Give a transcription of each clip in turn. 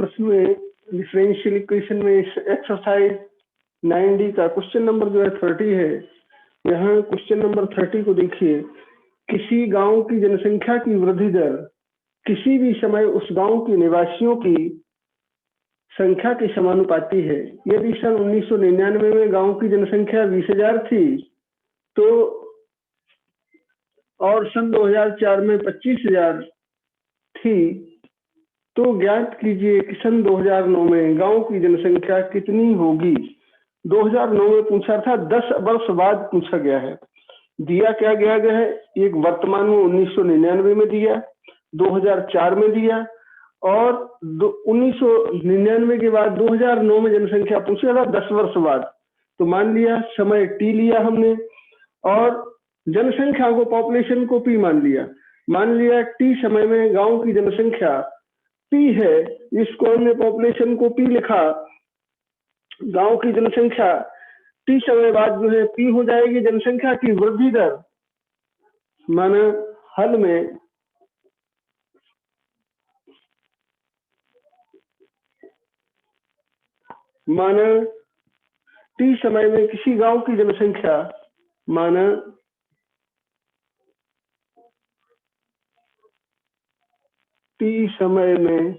प्रश्न में differential equation में एक्सरसाइज 9D का क्वेश्चन नंबर जो है 30 है। यहाँ क्वेश्चन नंबर 30 को देखिए, किसी गांव की जनसंख्या की वृद्धि दर किसी भी समय उस गांव के निवासियों की संख्या के समानुपाती है। यदि सन 1999 में गांव की जनसंख्या 20,000 थी तो और सन 2004 में 25,000 थी, तो ज्ञात कीजिए कि सन 2009 में गांव की जनसंख्या कितनी होगी। 2009 में पूछा था, 10 वर्ष बाद पूछा गया है। दिया क्या गया गया है, एक वर्तमान में 1999 में दिया, 2004 में दिया और 1999 के बाद 2009 में जनसंख्या पूछा था 10 वर्ष बाद। तो मान लिया समय टी लिया हमने और जनसंख्या को, पॉपुलेशन को पी मान लिया टी समय में गांव की जनसंख्या पी है, इसको हमने पॉपुलेशन को पी लिखा। गांव की जनसंख्या टी समय बाद जो है पी हो जाएगी जनसंख्या की वृद्धि दर, माना हल में माना टी समय में किसी गांव की जनसंख्या, माना टी समय में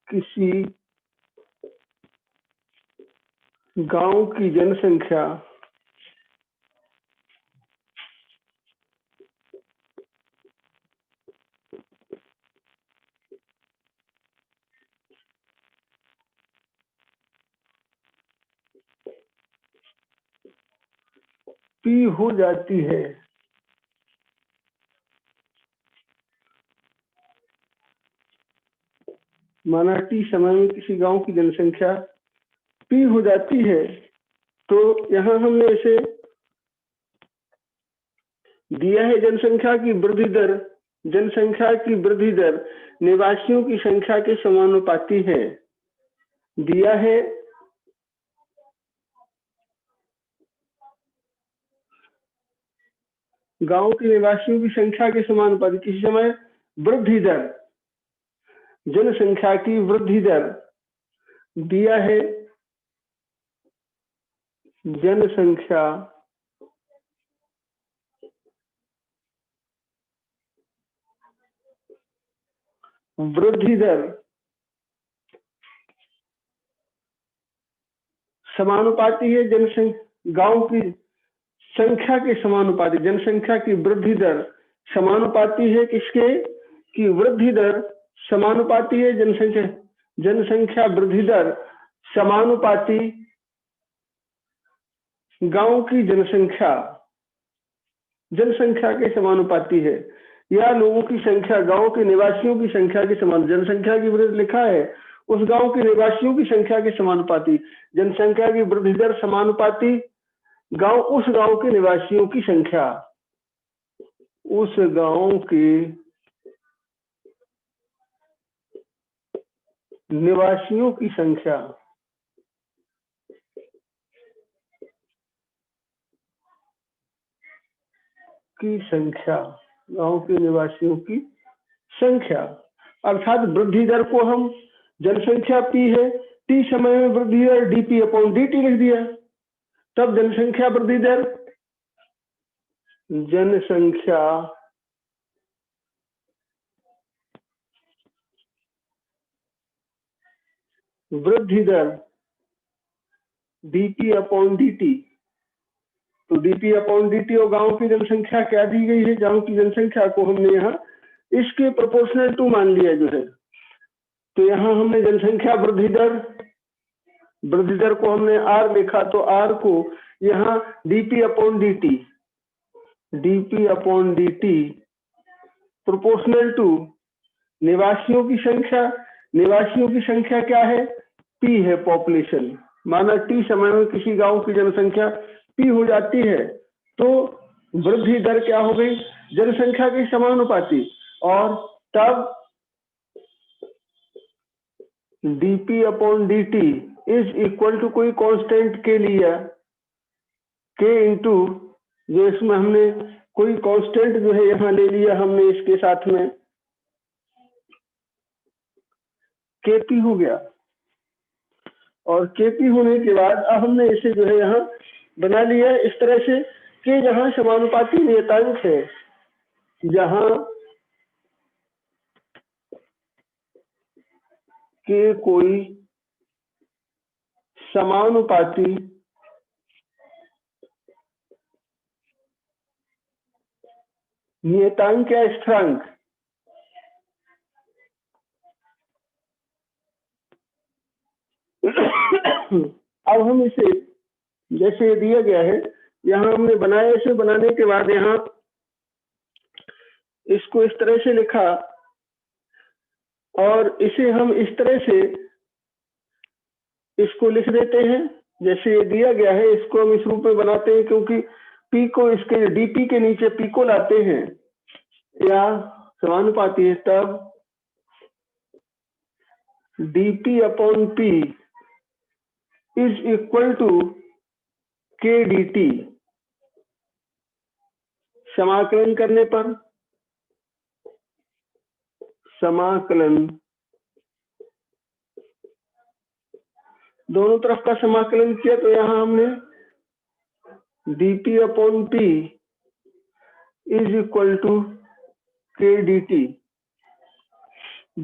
किसी गांव की जनसंख्या पी हो जाती है, माना टी समय में किसी गांव की जनसंख्या पी हो जाती है। तो यहां हमने इसे दिया है जनसंख्या की वृद्धि दर निवासियों की संख्या के समानुपाती है। दिया है गांव के निवासियों की संख्या के समानुपाती किसी समय वृद्धि दर, जनसंख्या की वृद्धि दर दिया है जनसंख्या वृद्धि दर समानुपाती है जनसंख्या गांव की संख्या के समानुपाती। जनसंख्या की वृद्धि दर समानुपाती है किसके की वृद्धि दर समानुपाती है जनसंख्या वृद्धि दर समानुपाती गांव की जनसंख्या के समानुपाती है, या लोगों की संख्या गांव के निवासियों की संख्या के समान। जनसंख्या की वृद्धि लिखा है उस गांव के निवासियों की संख्या के समानुपाती, जनसंख्या की वृद्धि दर समानुपाती उस गांव के निवासियों की संख्या, उस गांव के निवासियों की संख्या गांव के निवासियों की संख्या। अर्थात वृद्धि दर को हम जनसंख्या पी है, टी समय में वृद्धि दर डीपी अपॉन डीटी लिख दिया। तब जनसंख्या वृद्धि दर डीपी अपॉन डीटी। तो डीपी अपॉन डीटी और गांव की जनसंख्या क्या दी गई है, गांव की जनसंख्या को हमने यहाँ इसके प्रोपोर्शनल टू मान लिया जो है। तो यहाँ हमने जनसंख्या वृद्धि दर को हमने आर लिखा, तो आर को यहाँ dp upon dt proportional to निवासियों की संख्या क्या है, पी है पॉपुलेशन। माना टी समय में किसी गांव की जनसंख्या पी हो जाती है तो वृद्धि दर क्या हो गई, जनसंख्या के समानुपाती, और तब dp upon dt is equal to कोई कांस्टेंट के लिया, के इंटू जो इसमें हमने कोई कांस्टेंट जो है यहाँ ले लिया हमने इसके साथ में, केपी हो गया। और केपी होने के बाद अब हमने इसे जो है यहाँ बना लिया इस तरह से कि जहां समानुपाती नियतांक है, जहां के कोई समानुपाती नियतांक या स्थिरांक अब हम इसे जैसे दिया गया है यहाँ हमने बनाया, इसे बनाने के बाद यहाँ इसको इस तरह से लिखा और इसे हम इस तरह से इसको लिख देते हैं जैसे ये दिया गया है। इसको हम इस रूप में बनाते हैं क्योंकि पी को इसके डीपी के नीचे पी को लाते हैं या समानुपाती है, तब dp upon p is equal to k dt। समाकलन करने पर, समाकलन दोनों तरफ का समाकलन किया तो यहाँ हमने dp upon p is equal to k dt।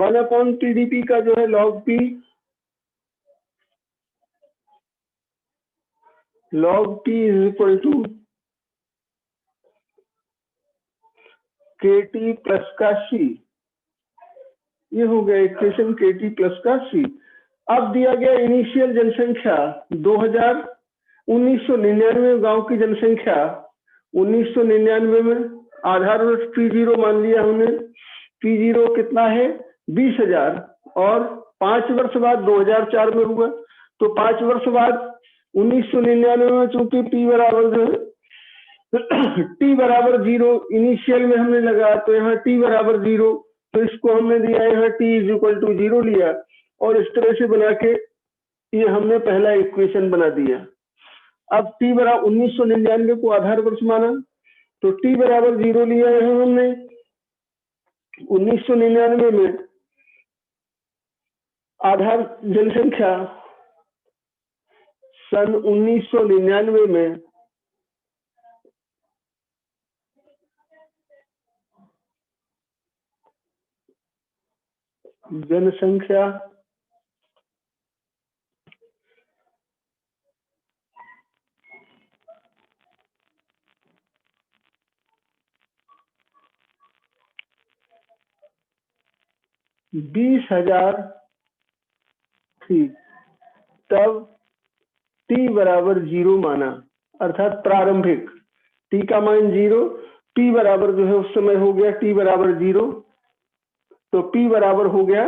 1 upon pdp का जो है log p is equal to kt plus का c। ये हो गया इक्वेशन kt प्लस का c। अब दिया गया इनिशियल जनसंख्या 1999 गांव की जनसंख्या 1999 में आधार वर्ष P0 मान लिया हमने। P0 कितना है 20,000 और 5 वर्ष बाद 2004 में हुआ तो 5 वर्ष बाद 1999 में चूंकि P बराबर जो है T बराबर 0 इनिशियल में हमने लगा तो यहाँ T बराबर 0 तो इसको हमने दिया यहाँ T इज इक्वल टू 0 लिया और इस तरह से बना के ये हमने पहला इक्वेशन बना दिया। अब T बराबर 1999 को आधार वर्ष माना तो T बराबर 0 लिया है हमने। 1999 में आधार जनसंख्या सन 1999 में जनसंख्या 20,000 थी, तब T बराबर 0 माना अर्थात प्रारंभिक T का मान 0, P बराबर जो है उस समय हो गया T बराबर 0 तो P बराबर हो गया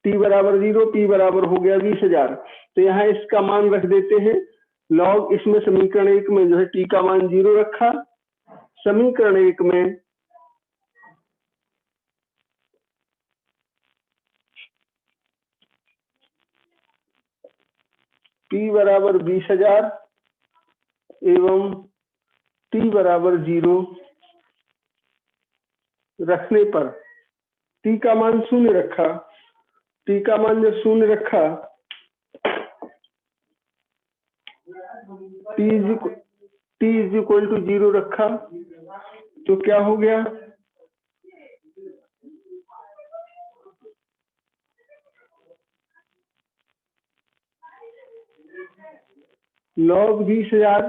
T बराबर 0, P बराबर हो गया 20,000। तो यहाँ इसका मान रख देते हैं लॉग, इसमें समीकरण 1 में जो है T का मान 0 रखा, समीकरण 1 में P बराबर 20,000 एवं T बराबर 0 रखने पर T का मान 0 रखा। T का मान जब 0 रखा T इज इक्वल टू 0 रखा तो क्या हो गया log 20,000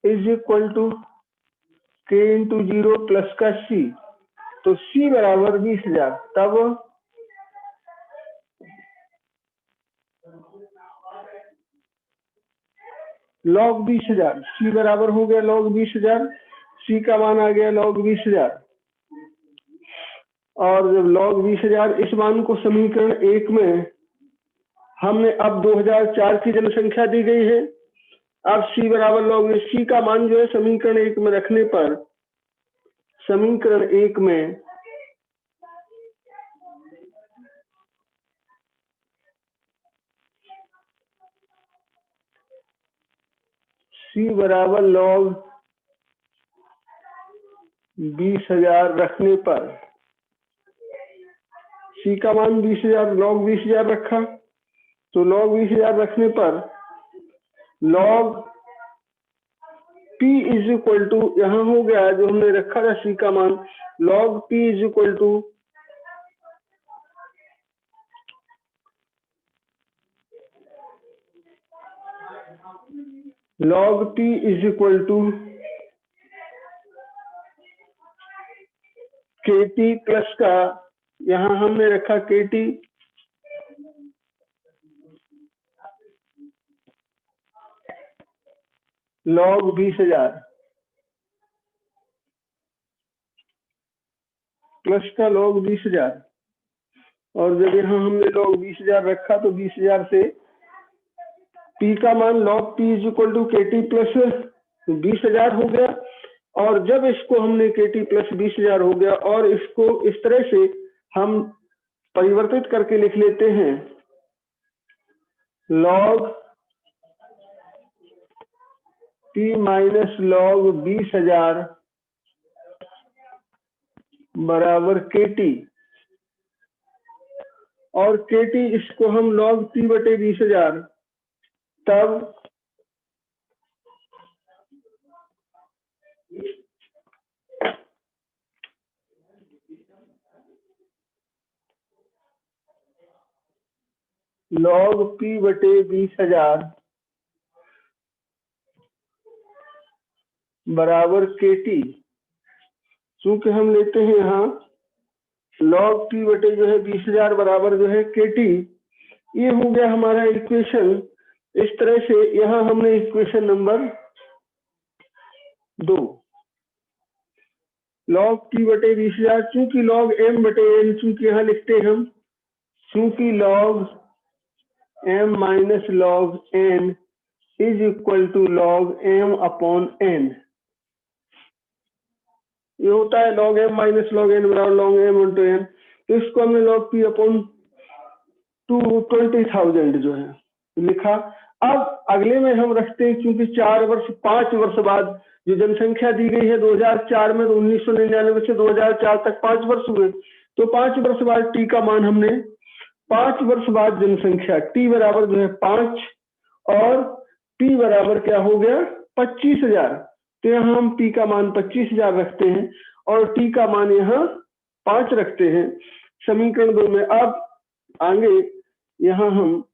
is equal to k into 0 plus का c। तो c बराबर 20,000, तब log 20,000 c बराबर हो गया log 20,000, c का मान आ गया log 20,000 और जब log 20,000 इस मान को समीकरण 1 में हमने अब 2004 की जनसंख्या दी गई है। अब c बराबर log c का मान जो है समीकरण 1 में रखने पर समीकरण 1 में c बराबर log 20,000 रखने पर सी का मान 20,000, लॉग 20,000 रखा, तो लॉग 20,000 रखने पर log P is equal to, यहाँ हो गया जो हमने रखा था सी का मान, log P is equal to log P is equal to KT plus का, यहाँ हमने रखा KT log 20,000 प्लस का log 20,000, और जब यहाँ हमने log 20,000 रखा तो 20,000 से P का मान log P is equal to KT plus 20,000 हो गया, और जब इसको हमने KT प्लस 20,000 हो गया, और इसको इस तरह से हम परिवर्तित करके लिख लेते हैं log P माइनस log 20,000 बराबर KT, और KT इसको हम log P बटे 20,000, तब log P बटे 20,000 बराबर KT, चूंकि हम लेते हैं यहाँ log P बटे जो है 20,000 बराबर जो है KT, ये हो गया हमारा इक्वेशन। इस तरह से यहाँ हमने इक्वेशन नंबर 2 log P बटे 20,000, चूंकि log M बटे N, चूंकि यहाँ लिखते हैं हम, चूंकि log M minus log N is equal to log M upon N, ये होता है log M minus log N बराबर log M इंटू N, तो इसको हमने log P अपॉन 20,000 जो है लिखा। अब अगले में हम रखते हैं, क्योंकि 5 वर्ष बाद जो जनसंख्या दी गई है 2004 में, तो 1999 से 2004 तक 5 वर्ष हुए, तो 5 वर्ष बाद T का मान हमने 5 वर्ष बाद जनसंख्या T बराबर जो है 5, और P बराबर क्या हो गया 25,000, तो यहाँ हम P का मान 25,000 रखते हैं और T का मान यहाँ 5 रखते हैं समीकरण 2 में। अब आगे यहाँ हम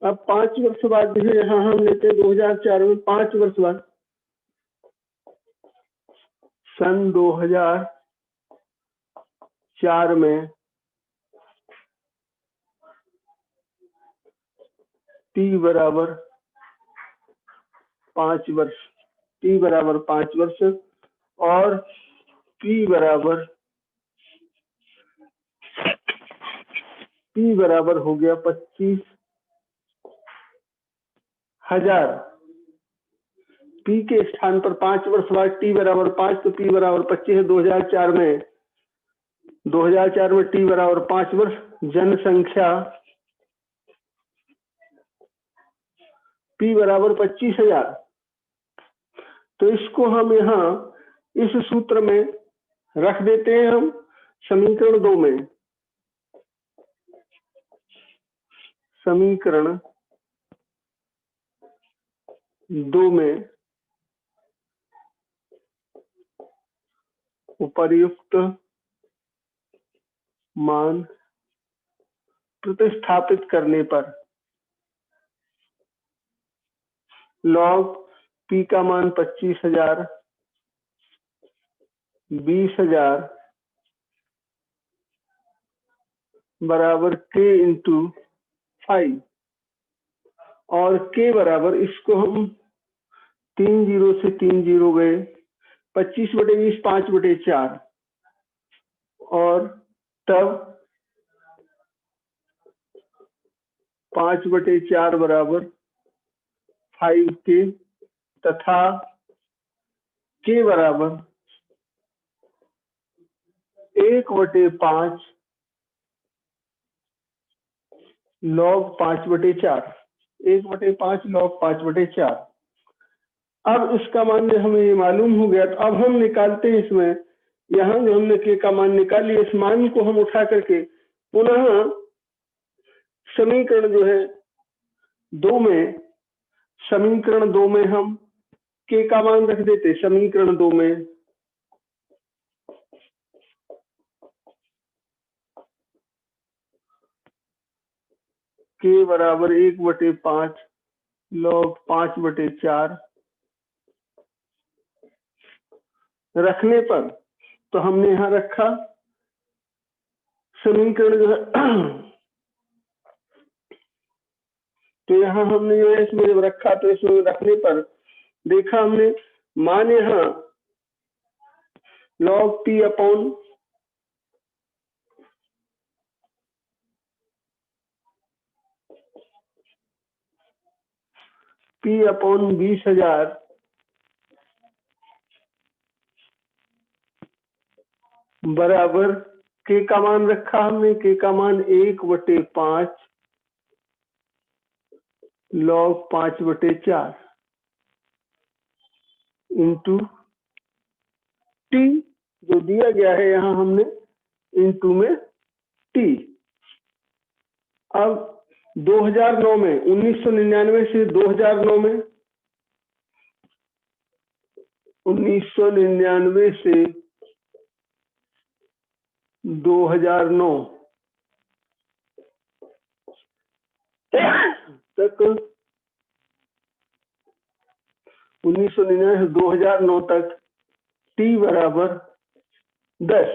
अब 5 वर्ष बाद जो है यहाँ हम लेते हैं 2004 में, 5 वर्ष बाद सन 2004 में T बराबर 5 वर्ष, T बराबर 5 वर्ष, और P बराबर हो गया 25,000। P के स्थान पर 5 वर्ष बाद T बराबर 5, तो P बराबर 25 है। 2004 में T बराबर 5 वर्ष, जनसंख्या P बराबर 25,000, तो इसको हम यहाँ इस सूत्र में रख देते हैं हम समीकरण 2 में। समीकरण 2 में उपर्युक्त मान प्रतिस्थापित करने पर log P का मान 25,000, 20,000 बराबर K इंटू 5, और K बराबर, इसको हम 3 जीरो से 3 जीरो गए, 25 बटे 20 5 बटे 4, और तब 5 बटे 4 बराबर 5k तथा k बराबर 1/5 log 5/4, 1/5 log 5/4। अब इसका मान जो हमें ये मालूम हो गया, तो अब हम निकालते हैं इसमें, यहाँ जो हमने k का मान निकाल लिया, इस मान को हम उठा करके पुनः समीकरण जो है 2 में, समीकरण 2 में हम k का मान रख देते। समीकरण 2 में k बराबर 1/5 log 5/4 रखने पर, तो हमने यहां रखा समीकरण जो है तो यहां हमने जो है इसमें जब रखा, तो इसमें रखने पर देखा हमने मान यहां log p upon p upon 20,000 बराबर k का मान रखा हमने, k का मान 1/5 log 5/4 इंटू t जो दिया गया है यहां हमने इंटू में t। अब 2009 में 1999 से 2009 में 1999 से 2009 तक 1999 से 2009 तक t बराबर 10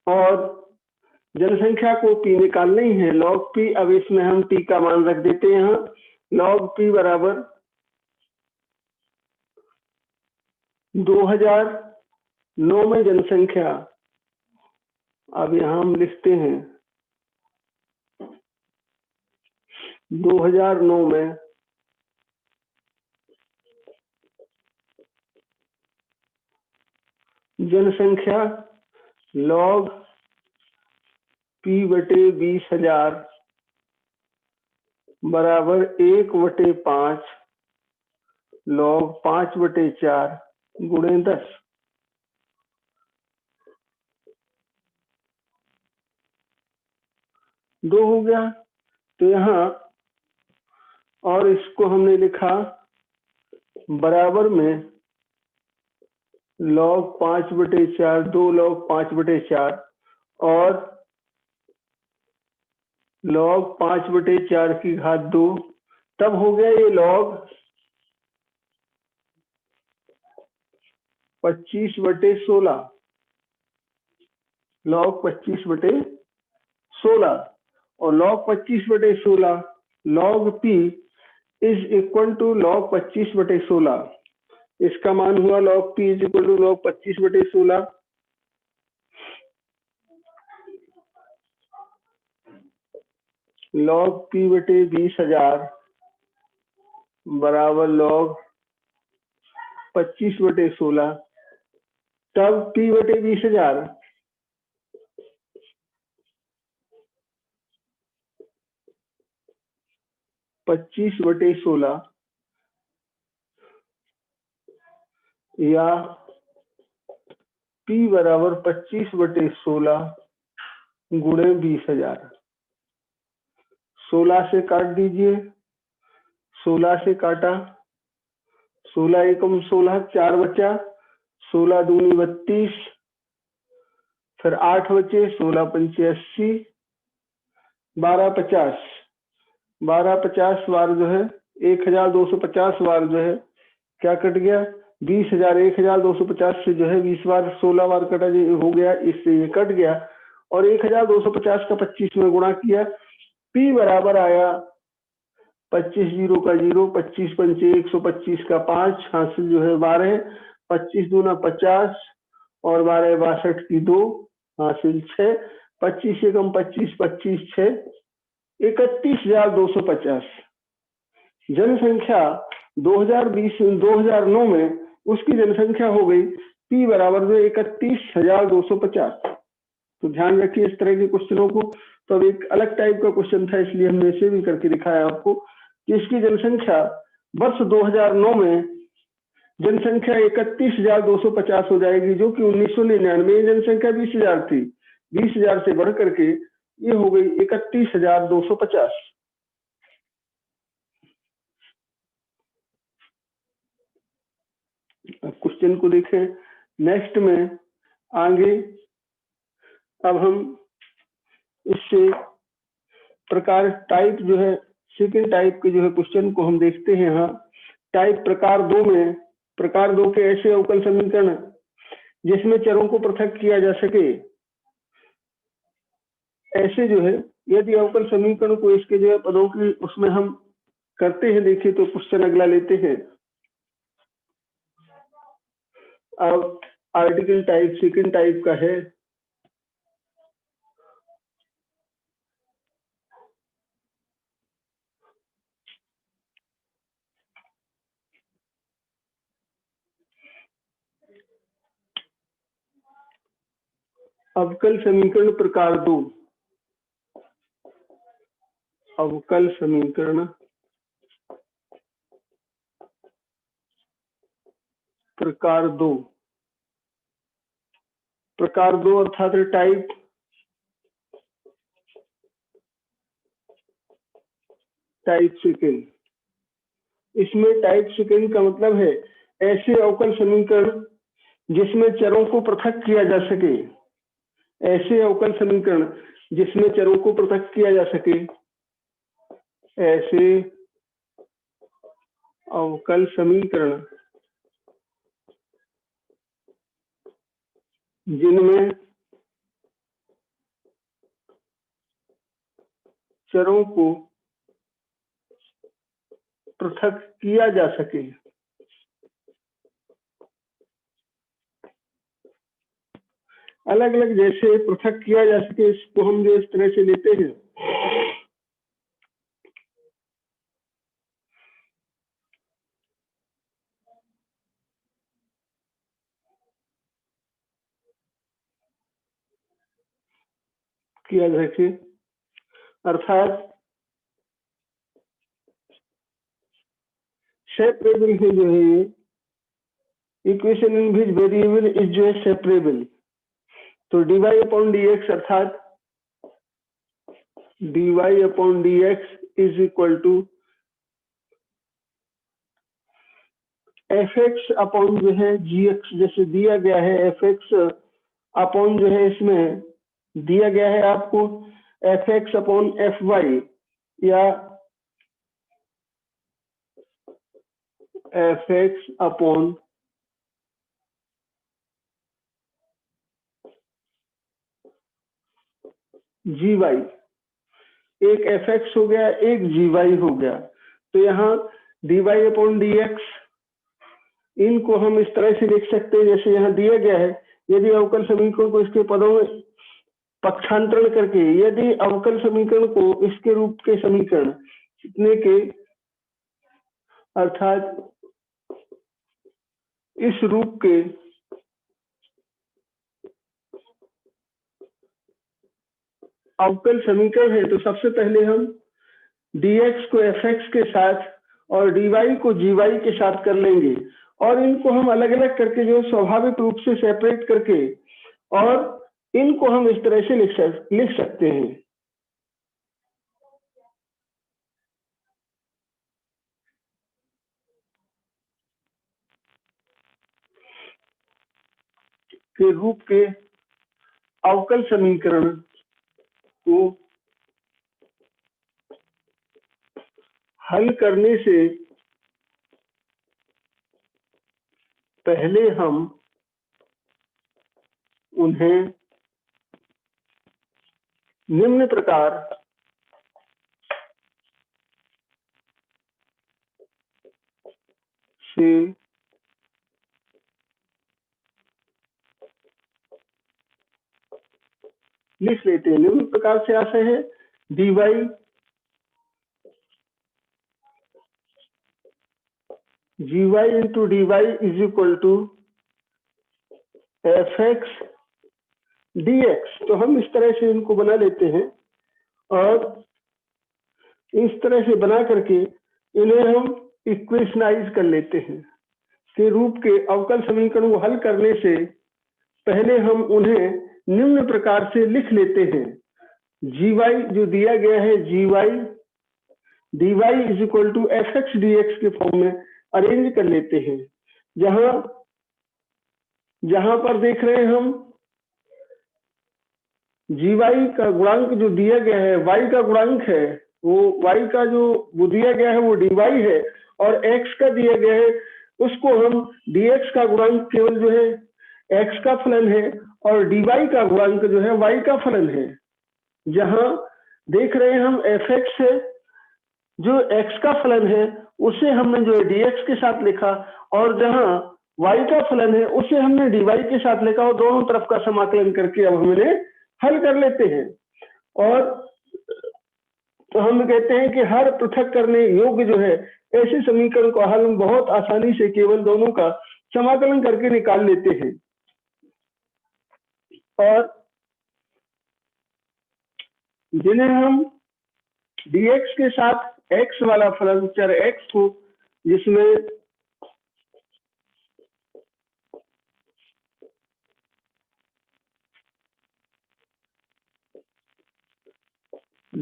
और जनसंख्या को p निकालनी है log p। अब इसमें हम t का मान रख देते हैं यहाँ log p बराबर 2009 में जनसंख्या, अब यहां हम लिखते हैं 2009 में जनसंख्या log p/20,000 बराबर 1/5 log 5/4 गुणे 10। दो हो गया, तो यहाँ और इसको हमने लिखा बराबर में log 5/4, 2 log 5/4 और log 5/4 की घात 2, तब हो गया ये log 25/16, log 25/16 और log 25/16 log p is equal to log 25/16। इसका मान हुआ log p is equal to log 25/16 log p/20,000 बराबर log 25/16। तब p/20,000 25/16 या p बराबर 25/16 गुणे 20,000। 16 से काट दीजिए, 16 से काटा, 16 एकम 16, 4 बचा, 16 दूनी 32, फिर 8 बचे, 16 पंचे 80, 1250, 1250 बार जो है 1250 बार जो है क्या कट गया, 20,000 1250 से जो है 20 बार 16 बार कटा हो गया, इससे ये कट गया और 1250 का 25 में गुणा किया। p बराबर आया 25 0 का 0, 25 पंचे 125 का 5, हासिल जो है 12, 25 दूना 50 और 12 62 की 2, हासिल 6, 25 एकम 25, 25 6 31,250। जनसंख्या 2009 में उसकी जनसंख्या हो गई P बराबर जो 31,250। तो ध्यान रखिए इस तरह के क्वेश्चनों को। तो अब एक अलग टाइप का क्वेश्चन था, इसलिए हमने इसे भी करके दिखाया आपको कि इसकी जनसंख्या वर्ष 2009 में जनसंख्या 31,250 हो जाएगी, जो कि 1999 में जनसंख्या 20,000 थी। 20,000 से बढ़ करके ये हो गई 31,250। अब क्वेश्चन को देखें नेक्स्ट में आगे। अब हम इससे प्रकार टाइप जो है, सेकेंड टाइप के जो है क्वेश्चन को हम देखते हैं। यहाँ टाइप प्रकार 2 में, प्रकार 2 के ऐसे अवकल समीकरण जिसमें चरों को पृथक किया जा सके, ऐसे जो है यदि अवकल समीकरण को इसके जो है पदों की उसमें हम करते हैं। देखिए तो क्वेश्चन अगला लेते हैं। अब आर्टिकल टाइप सेकेंड टाइप का है। अवकल समीकरण प्रकार 2, अवकल समीकरण प्रकार 2, प्रकार 2 अर्थात टाइप सेकेंड। इसमें टाइप सेकेंड का मतलब है ऐसे अवकल समीकरण जिसमें चरों को पृथक किया जा सके, ऐसे अवकल समीकरण जिसमें चरों को पृथक किया जा सके, ऐसे अवकल समीकरण जिनमें चरों को पृथक किया जा सके। अलग अलग जैसे पृथक किया जा सके, इसको हम जो इस तरह से लेते हैं। किया जा सके अर्थात सेपरेबल है जो है ये equation in which variable is जो है सेपरेबल। तो dy अपॉन dx अर्थात dy upon dx is equal to fx upon जो है gx, जैसे दिया गया है fx अपॉन जो है इसमें दिया गया है आपको fx अपॉन fy या fx अपॉन gy। एक fx हो गया, एक gy हो गया। तो यहाँ dy अपॉन dx इनको हम इस तरह से लिख सकते हैं जैसे यहाँ दिया गया है। यदि अवकल समीकरण को इसके पदों में पक्षांतरण करके, यदि अवकल समीकरण को इसके रूप के समीकरण कितने के अर्थात इस रूप के अवकल समीकरण है, तो सबसे पहले हम dx को fx के साथ और dy को gy के साथ कर लेंगे और इनको हम अलग अलग करके जो स्वाभाविक रूप से सेपरेट करके और इनको हम इस तरह से लिख सकते हैं के रूप के अवकल समीकरण को हल करने से पहले हम उन्हें निम्न प्रकार से लिख लेते हैं। निम्न प्रकार से आशय है dy g y into d y is equal to f x d x. तो हम इस तरह से इनको बना लेते हैं और इस तरह से बना करके इन्हें हम इक्वेशनाइज कर लेते हैं के रूप के अवकल समीकरण को हल करने से पहले हम उन्हें निम्न प्रकार से लिख लेते हैं। जी वाई जो दिया गया है g y d y is equal to f x d x के फॉर्म में अरेंज कर लेते हैं। जहां जहां पर देख रहे हैं हम जी वाई का गुणांक जो दिया गया है वाई का गुणांक है वो वाई का जो वो दिया गया है वो डी वाई है और एक्स का दिया गया है उसको हम डी एक्स का गुणांक केवल जो है एक्स का फलन है और डी वाई का गुणांक जो है वाई का फलन है। जहां देख रहे हैं हम एफ एक्स है जो एक्स का फलन है उसे हमने जो है डीएक्स के साथ लिखा और जहां वाई का फलन है उसे हमने डी वाई के साथ लिखा और दोनों तरफ का समाकलन करके अब हम इन्हें हल कर लेते हैं। और तो हम कहते हैं कि हर पृथक करने योग्य जो है ऐसे समीकरण को हल हम बहुत आसानी से केवल दोनों का समाकलन करके निकाल लेते हैं। और जिन्हें हम dx के साथ x वाला फलन चर x को जिसमें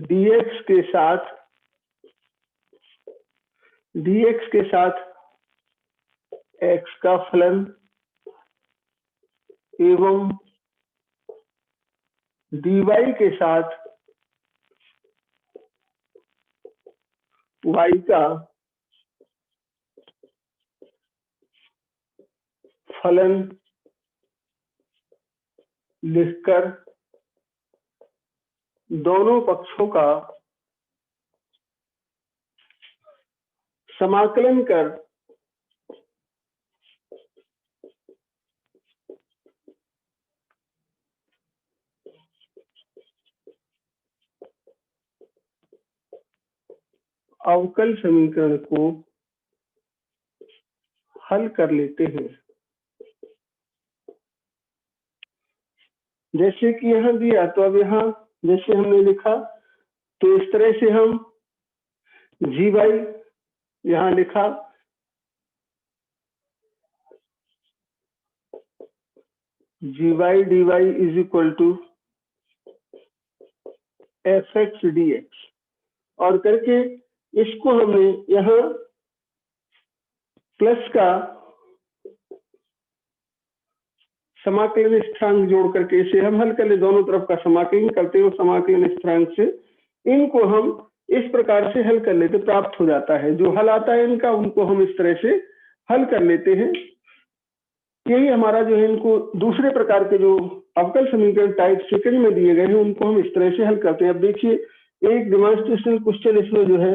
dx के साथ x का फलन एवं dy के साथ y का फलन लिखकर दोनों पक्षों का समाकलन कर अवकल समीकरण को हल कर लेते हैं। जैसे कि यहां दिया तो अब यहां जैसे हमने लिखा तो इस तरह से हम जी वाई यहां लिखा g y d y is equal to f x d x और करके इसको हमने यहां प्लस का समाकलन स्थिरांक जोड़ करके इसे हम हल कर ले दोनों तरफ का समाकलन करते हैं समाकलन स्थिरांक से इनको हम इस प्रकार से हल कर लेते प्राप्त हो जाता है। जो हल आता है इनका उनको हम इस तरह से हल कर लेते हैं। यही हमारा जो है इनको दूसरे प्रकार के जो अवकल समीकरण टाइप सेकंड में दिए गए हैं उनको हम इस तरह से हल करते हैं। अब देखिए एक डेमोन्स्ट्रेशनल क्वेश्चन इसमें जो है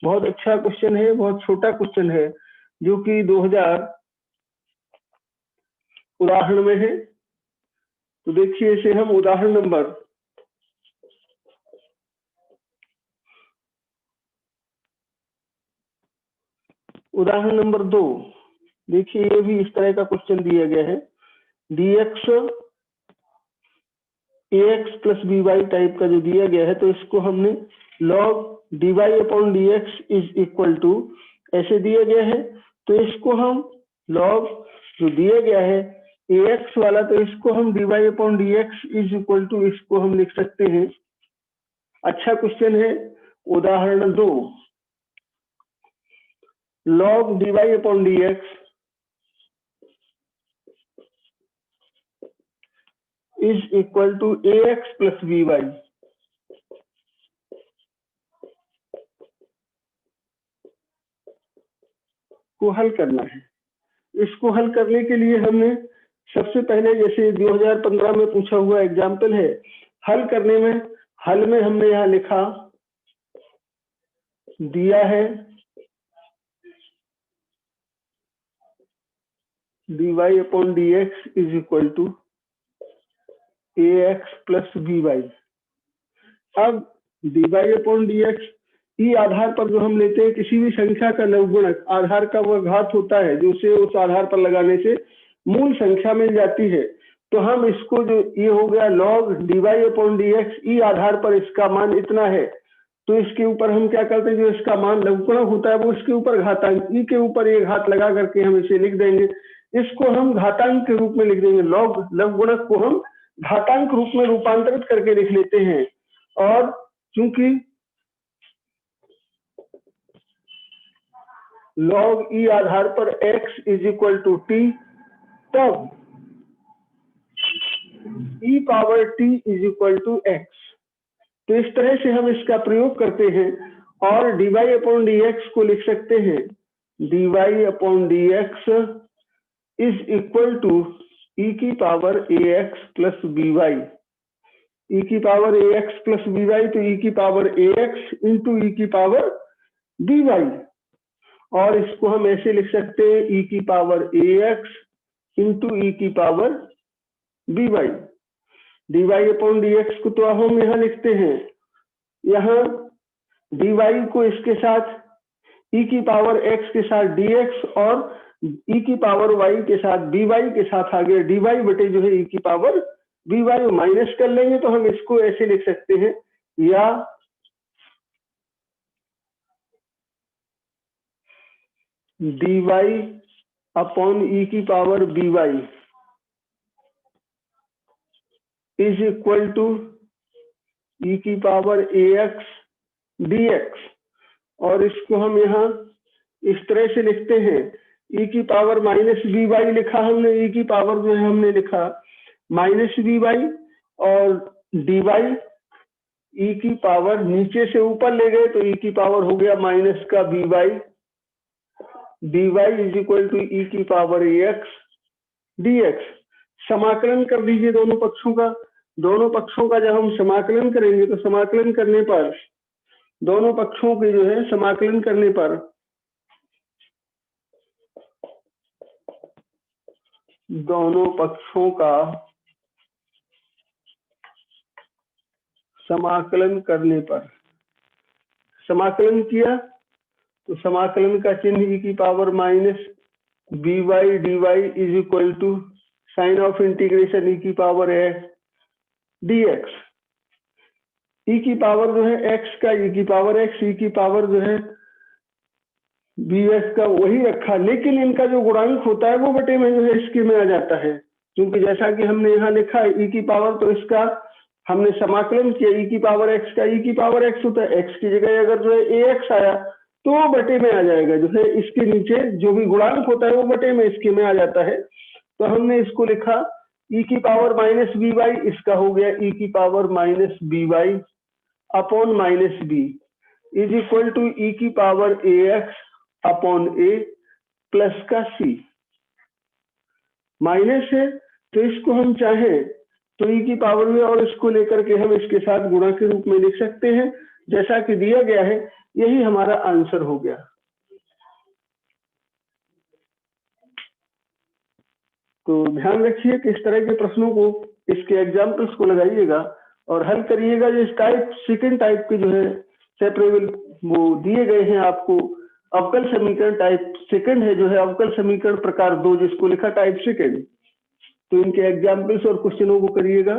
बहुत अच्छा क्वेश्चन है, बहुत छोटा क्वेश्चन है जो कि 2000 उदाहरण में है। तो देखिए इसे हम उदाहरण नंबर 2 देखिए ये भी इस तरह का क्वेश्चन दिया गया है। dx ax plus b y type का जो दिया गया है तो इसको हमने log dy upon dx is equal to ऐसे दिया गया है तो इसको हम log जो दिया गया है ax वाला तो इसको हम dy upon dx is equal to इसको हम लिख सकते हैं। अच्छा क्वेश्चन है। उदाहरण 2 log dy upon dx is equal to ax plus b y. को हल करना है। इसको हल करने के लिए हमने सबसे पहले जैसे 2015 में पूछा हुआ एग्जाम्पल है हल करने में हल में हमने यहाँ लिखा दिया है dy upon dx is equal to ax plus b y. अब dy अपॉन dx ई आधार पर जो हम लेते हैं किसी भी संख्या का लघुगुणक, आधार का वह घात होता है जो उसे उस आधार पर लगाने से मूल संख्या मिल जाती है। तो हम इसको जो ये हो गया log dy/dx, ई आधार पर इसका मान इतना है, तो इसके ऊपर हम क्या करते हैं, जो इसका मान लघुगुणक होता है वो इसके ऊपर घातांक ई के ऊपर ये घात लगा करके हम इसे लिख देंगे। इसको हम घातांक के रूप में लिख देंगे, log लघुगुणक को हम घातांक रूप में रूपांतरित करके लिख लेते हैं। और चूंकि log ई आधार पर x = t, तब e पावर t = x। तो इस तरह से हम इसका प्रयोग करते हैं और dy/dx को लिख सकते हैं, dy/dx = e⁴ax + by, e⁴ax + by, तो e⁴ax × e⁴by, और इसको हम ऐसे लिख सकते हैं e⁴ax × e⁴by। dy/dx को तो अब हम यहाँ लिखते हैं, यहाँ dy को इसके साथ e⁴x के साथ dx और e⁴y के साथ by के साथ आ गया dy बटे जो है e⁴by, माइनस कर लेंगे तो हम इसको ऐसे लिख सकते हैं, या dy/e⁴by is equal to e⁴ax dx, और इसको हम यहाँ इस तरह से लिखते हैं, e⁻−by लिखा हमने, e⁻ जो है हमने लिखा -by, और dy e⁻ नीचे से ऊपर ले गए तो e⁻ हो गया माइनस का by, dy = e⁻ax dx। समाकलन कर दीजिए दोनों पक्षों का। दोनों पक्षों का जब हम समाकलन करेंगे तो समाकलन करने पर दोनों पक्षों के जो है समाकलन करने पर दोनों पक्षों का समाकलन करने पर, समाकलन किया तो समाकलन का चिन्ह e⁻−by dy = sin of integration e⁻x dx। e⁻ जो है x का e⁻x, e⁻ जो है bx का वही रखा, लेकिन इनका जो गुणांक होता है वो बटे में जो है इसके में आ जाता है, क्योंकि जैसा कि हमने यहाँ लिखा है e⁻, तो इसका हमने समाकलन किया e⁻x का e⁻x होता है, x की जगह अगर जो है ax आया तो वो बटे में आ जाएगा, जो है इसके नीचे जो भी गुणांक होता है वो बटे में इसके में आ जाता है। तो हमने इसको लिखा e⁻−by, इसका हो गया e⁻−by upon -b is equal to e⁻ax upon a plus का c। माइनस है तो इसको हम चाहें तो e⁻, और इसको लेकर के हम इसके साथ गुणा के रूप में लिख सकते हैं, जैसा कि दिया गया है। यही हमारा आंसर हो गया। तो ध्यान रखिए कि इस तरह के प्रश्नों को, इसके एग्जाम्पल्स को लगाइएगा और हल करिएगा। जो इस टाइप सेकंड टाइप के जो है सेपरेबल वो दिए गए हैं आपको, अवकल समीकरण टाइप सेकंड है जो है अवकल समीकरण प्रकार 2, जिसको लिखा टाइप सेकंड। तो इनके एग्जाम्पल्स और क्वेश्चनों को करिएगा।